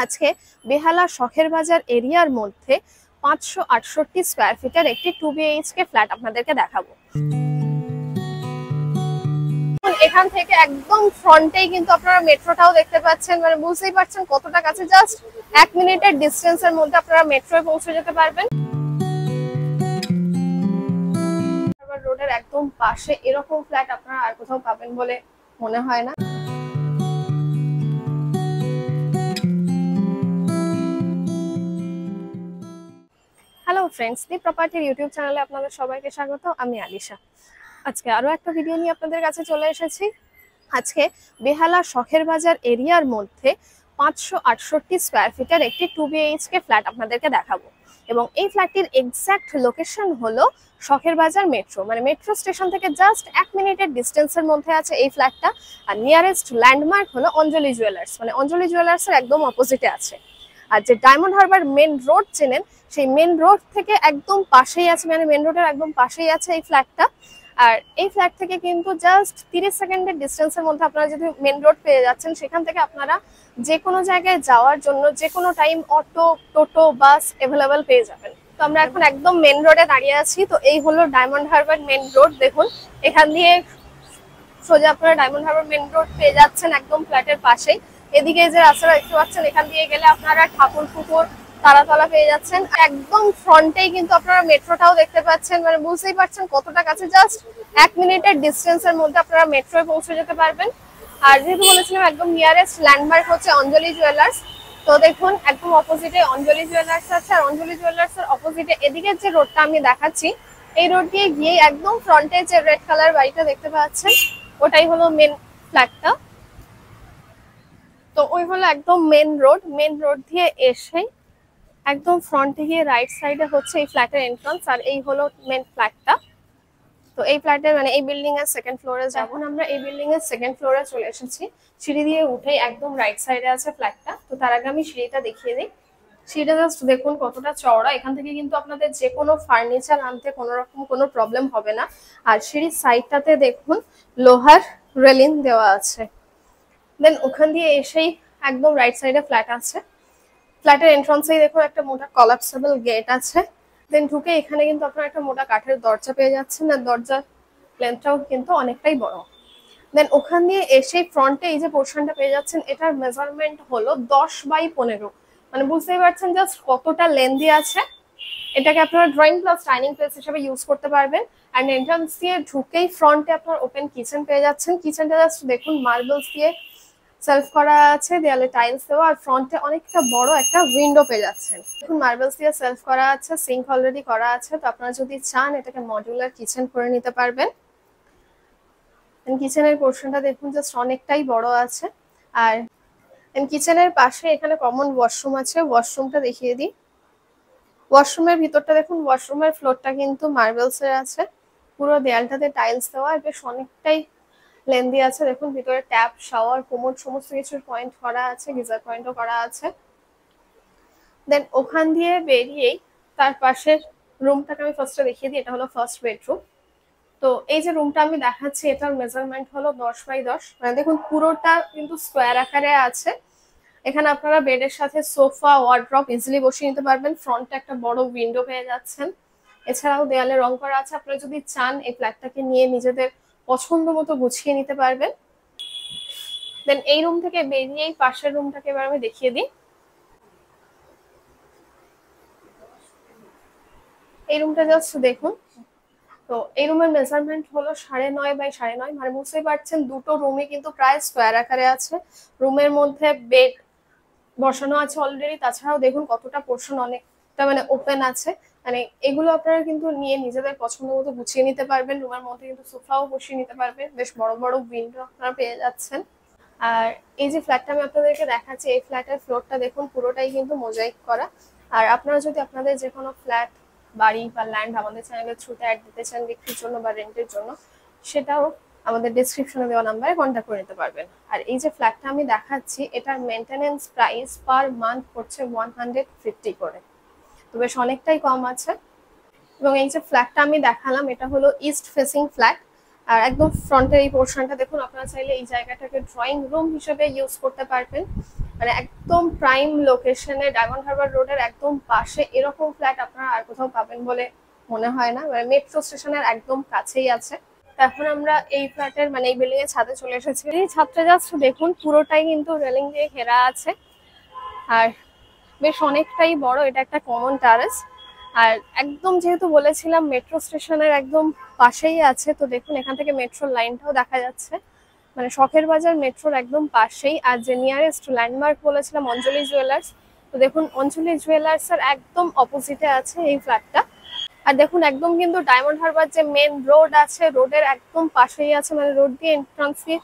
আজকে বেহালা শখের বাজার এরিয়ার মধ্যে 568 স্কয়ার ফিটের একটি 2 BHK ফ্ল্যাট আপনাদেরকে দেখাবো। এখান থেকে একদম ফ্রন্টেই কিন্তু আপনারা মেট্রোটাও দেখতে পাচ্ছেন, মানে বুঝতেই পারছেন কতটা কাছে। জাস্ট 1 মিনিটের ডিস্টেন্সের মধ্যে আপনারা মেট্রোয় পৌঁছে যেতে পারবেন। রোডের একদম পাশে এরকম ফ্ল্যাট আপনারা আর কোথাও পাবেন বলে মনে হয় না। হ্যালো ফ্রেন্ডস, দি প্রপার্টির ইউটিউব চ্যানেলে আপনাদের সবাইকে স্বাগত। আমি আলিশা। আজকে আরো একটা ভিডিও নিয়ে আপনাদের কাছে চলে এসেছি। আজকে বেহালা শখের বাজার এরিয়ার মধ্যে 568 স্কয়ার ফিটের একটি 2 BHK ফ্ল্যাট আপনাদেরকে দেখাবো। এবং এই ফ্ল্যাটটির এক্সাক্ট লোকেশন হলো শখের বাজার মেট্রো, মানে মেট্রো স্টেশন থেকে জাস্ট 1 মিনিটের ডিস্টেন্সের মধ্যে আছে এই ফ্ল্যাটটা। আর নিয়ারেস্ট ল্যান্ডমার্ক হলো অঞ্জলি জুয়েলার্স, মানে অঞ্জলি জুয়েলার্সের একদম অপোজিটে আছে। আর যে ডায়মন্ড হারবার মেন রোড চেনেন, সেই মেন রোড থেকে একদম পাশেই আছে, মানে মেন রোডের একদম পাশেই আছে এই ফ্ল্যাটটা। আর এই ফ্ল্যাট থেকে কিন্তু জাস্ট 30 সেকেন্ডের ডিস্টেন্সের মধ্যে আপনারা যদি মেন রোড পেয়ে যাচ্ছেন, সেখান থেকে আপনারা যে কোনো জায়গায় যাওয়ার জন্য যে কোনো টাইম অটো, টোটো, বাস অ্যাভেলেবেল পেয়ে যাবেন। তো আমরা এখন একদম মেন রোডে দাঁড়িয়ে আছি। তো এই হলো ডায়মন্ড হারবার মেন রোড। দেখুন, এখান দিয়ে সোজা আপনারা ডায়মন্ড হারবার মেন রোড পেয়ে যাচ্ছেন একদম ফ্ল্যাটের পাশেই। এদিকে যে রাস্তাটা দেখতে পাচ্ছেন, এখান দিয়ে গেলে আপনারা ঠাকুরপুকুর, তারাতলা পেয়ে যাচ্ছেন। একদম ফ্রন্টেই কিন্তু আপনারা মেট্রোটাও দেখতে পাচ্ছেন, মানে বুঝতেই পারছেন কতটা কাছে। জাস্ট 1 মিনিটের ডিস্টেন্সের মধ্যে আপনারা মেট্রোয় পৌঁছে যেতে পারবেন। আর যেহেতু বলেছিলাম একদম নিয়ারেস্ট ল্যান্ডমার্ক হচ্ছে অঞ্জলি জুয়েলার্স। তো দেখুন, একদম অপোজিটে অঞ্জলি জুয়েলার্স আছে। আর অঞ্জলি জুয়েলার্স এর অপোজিটে এদিকে যে রোডটা আমি দেখাচ্ছি, এই রোড দিয়ে গিয়ে একদম ফ্রন্টে যে রেড কালার বাড়িটা দেখতে পাচ্ছেন, ওটাই হলো মেন ফ্ল্যাটটা। তো ওই হলো একদম মেন রোড। মেন রোড দিয়ে এসে একদম ফ্রন্টে গিয়ে রাইট সাইডে হচ্ছে এই ফ্ল্যাটের এন্ট্রান্স। আর এই হলো মেন ফ্ল্যাটটা। তো এই ফ্ল্যাটের মানে এই বিল্ডিং এর সেকেন্ড ফ্লোরে যাব। এখন আমরা এই বিল্ডিং এর সেকেন্ড ফ্লোরে চলে এসেছি। সিঁড়ি দিয়ে উঠেই একদম রাইট সাইডে আছে ফ্ল্যাটটা। তো তার আগে আমি সিঁড়িটা দেখিয়ে দিই। সিঁড়িটা জাস্ট দেখুন কতটা চওড়া। এখান থেকে কিন্তু আপনাদের যে কোনো ফার্নিচার আনতে কোনো রকম কোনো প্রবলেম হবে না। আর সিঁড়ির সাইডটাতে দেখুন লোহার রেলিং দেওয়া আছে। দেন ওখান দিয়ে এসেই একদম রাইট সাইডে ফ্ল্যাট আছে। ফ্ল্যাটের এন্ট্রান্সেই দেখুন একটা মোটা কলাপসেবল গেট আছে। দেন ঢুকে এখানে কিন্তু আপনারা একটা মোটা কাঠের দরজা পেয়ে যাচ্ছেন। আর দরজার লেন্থটাও কিন্তু অনেকটাই বড়। দেন ওখান দিয়ে এসে ফ্রন্টে এই যে পোর্শনটা পেয়ে যাচ্ছেন, এটার মেজারমেন্ট হলো 10/15। মানে বুঝতেই পারছেন জাস্ট কতটা লেন্থি আছে। এটাকে আপনারা ড্রয়িং প্লাস ডাইনিং প্লেস হিসেবে ইউজ করতে পারবেন। অ্যান্ড এন্ট্রান্স দিয়ে ঢুকেই ফ্রন্টে আপনার ওপেন কিচেন পেয়ে যাচ্ছেন। কিচেনটা জাস্ট দেখুন মার্বেলস দিয়ে সেলফ করা আছে, দেয়ালে টাইলস দেওয়া। আর ফ্রন্টে অনেকটা বড় একটা উইন্ডো পেয়ে যাচ্ছেন। দেখুন মার্বেলস দিয়ে সেলফ করা আছে, সিঙ্ক অলরেডি করা আছে। তো আপনারা যদি চান এটাকে মডিউলার কিচেন করে নিতে পারবেন। কিচেনের পোর্শনটা দেখুন জাস্ট অনেকটাই বড় আছে। আর কিচেনের পাশে এখানে কমন ওয়াশরুম আছে। ওয়াশরুমটা দেখিয়ে দিই। ওয়াশরুমের ভিতরটা দেখুন, ওয়াশরুমের ফ্লোরটা কিন্তু মার্বেলস এর আছে। পুরো দেয়ালটাতে টাইলস দেওয়া, বেশ অনেকটাই লেন্দি আছে। দেখুন ভিতরে ট্যাপ, শাওয়ার, কোমোড সমস্ত কিছুর পয়েন্ট করা আছে, গিজার পয়েন্টও করা আছে। দেন ওখান দিয়ে বেরিয়েই তার পাশের রুমটাকে আমি ফার্স্টে দেখিয়ে দিই। এটা হলো ফার্স্ট বেডরুম। তো এই যে রুমটা আমি দেখাচ্ছি, এটার মেজারমেন্ট হলো 10/10। মানে দেখুন পুরোটা কিন্তু স্কোয়ার আকারে আছে। এখানে আপনারা বেডের সাথে সোফা, ওয়ার্ড্রপ ইজিলি বসিয়ে নিতে পারবেন। ফ্রন্টে একটা বড় উইন্ডো পেয়ে যাচ্ছেন। এছাড়াও দেয়ালে রং করা আছে। আপনারা যদি চান এই ফ্ল্যাটটাকে নিয়ে নিজেদের পছন্দ মতো গুছিয়ে নিতে পারবেন। দেন এই রুম থেকে বেরিয়েই পাশের রুমটাকে এবার আমি দেখিয়ে দিই। এই রুমটা জাস্ট দেখুন। তো এই রুমের মেজারমেন্ট হলো 9.5/9। মানে বুঝতেই পারছেন দুটো রুমই কিন্তু প্রায় স্কোয়ার আকারে আছে। রুমের মধ্যে বেড বসানো আছে অলরেডি। তাছাড়াও দেখুন কতটা পোর্শন অনেকটা মানে ওপেন আছে। মানে এগুলো আপনারা কিন্তু নিয়ে নিজেদের পছন্দ মতো গুছিয়ে নিতে পারবেন। রুমের মধ্যে কিন্তু সোফাও বসিয়ে নিতে পারবেন। বেশ বড় বড় উইন্ডো আপনারা পেয়ে যাচ্ছেন। আর এই যে ফ্ল্যাটটা আমি আপনাদেরকে দেখাচ্ছি, এই ফ্ল্যাটের ফ্লোরটা দেখুন পুরোটাই কিন্তু মোজাইক করা। আর আপনারা যদি আপনাদের যে কোনো ফ্ল্যাট, বাড়ি বা ল্যান্ড আমাদের চ্যানেলের থ্রুতে অ্যাড দিতে চান বিক্রির জন্য বা রেন্টের জন্য, সেটাও আমাদের ডেসক্রিপশনে দেওয়া নাম্বারে কন্ট্যাক্ট করে নিতে পারবেন। আর এই যে ফ্ল্যাটটা আমি দেখাচ্ছি, এটার মেনটেনেন্স প্রাইস পার মান্থ পড়ছে 150 করে। তো বেশ অনেকটাই কম আছে। এবং এই যে ফ্ল্যাটটা আমি দেখালাম, এটা হলো ইস্ট ফেসিং ফ্ল্যাট। আর একদম ফ্রন্টের এই পোর্শনটা দেখুন, আপনারা চাইলে এই জায়গাটাকে ড্রয়িং রুম হিসেবে ইউজ করতে পারবেন। মানে একদম প্রাইম লোকেশনে, ডায়মন্ড হারবার রোডের একদম পাশে এরকম ফ্ল্যাট আপনারা আর কোথাও পাবেন বলে মনে হয় না, মানে মেট্রো স্টেশনের একদম কাছেই আছে। এখন আমরা এই ফ্ল্যাটের মানে এই বিল্ডিং এর ছাদে চলে এসেছি। এই ছাদটা জাস্ট দেখুন, পুরোটাই কিন্তু রেলিং দিয়ে ঘেরা আছে আর বেশ অনেকটাই বড়। এটা একটা কমন টারেস, আর একদম যেহেতু বলেছিলাম মেট্রো স্টেশনের একদম পাশেই আছে, তো দেখুন এখান থেকে মেট্রোর লাইনটাও দেখা যাচ্ছে, মানে শখের বাজার মেট্রোর একদম পাশেই। আর যে নিয়ারেস্ট ল্যান্ডমার্ক বলেছিলাম অঞ্জলি জুয়েলার্স, তো দেখুন অঞ্জলি জুয়েলার্স এর একদম অপোজিটে আছে এই ফ্ল্যাটটা। আর দেখুন একদম কিন্তু ডায়মন্ড হারবার যে মেন রোড আছে, রোডের একদম পাশেই আছে, মানে রোড দিয়ে এন্ট্রান্স দিয়ে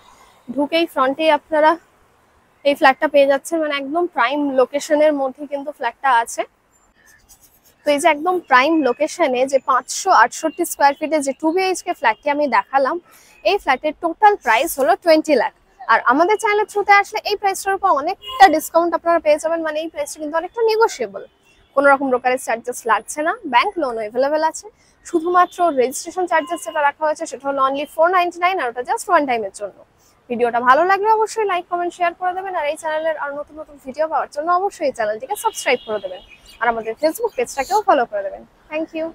ঢুকেই ফ্রন্টেই আপনারা এই ফ্ল্যাটটা পেয়ে যাচ্ছেন, মানে একদম প্রাইম লোকেশনের মধ্যে কিন্তু ফ্ল্যাটটা আছে। তো এই যে একদম প্রাইম লোকেশনে যে 568 স্কোয়ার ফিটে যে 2 BHK ফ্ল্যাটটি আমি দেখালাম, এই ফ্ল্যাটের টোটাল প্রাইস হলো 20 লাখ। আর আমাদের চ্যানেলের থ্রুতে আসলে এই প্রাইসটার উপর অনেকটা ডিসকাউন্ট আপনারা পেয়ে যাবেন, মানে এই প্রাইসটা কিন্তু অনেকটা নেগোশিয়েবল। কোনো রকম ব্রোকারেজ চার্জেস লাগছে না, ব্যাংক লোনও অ্যাভেলেবেল আছে। শুধুমাত্র রেজিস্ট্রেশন চার্জেস যেটা রাখা হয়েছে সেটা হলো অনলি 499, আর ওটা জাস্ট ওয়ান টাইমের জন্য। ভিডিওটা ভালো লাগলে অবশ্যই লাইক কমেন্ট শেয়ার করে দেবেন, আর এই চ্যানেলের আর নতুন নতুন ভিডিও পাওয়ার জন্য অবশ্যই এই চ্যানেলটিকে সাবস্ক্রাইব করে দেবেন, আর আমাদের ফেসবুক পেজটাকেও ফলো করে দেবেন। Thank you.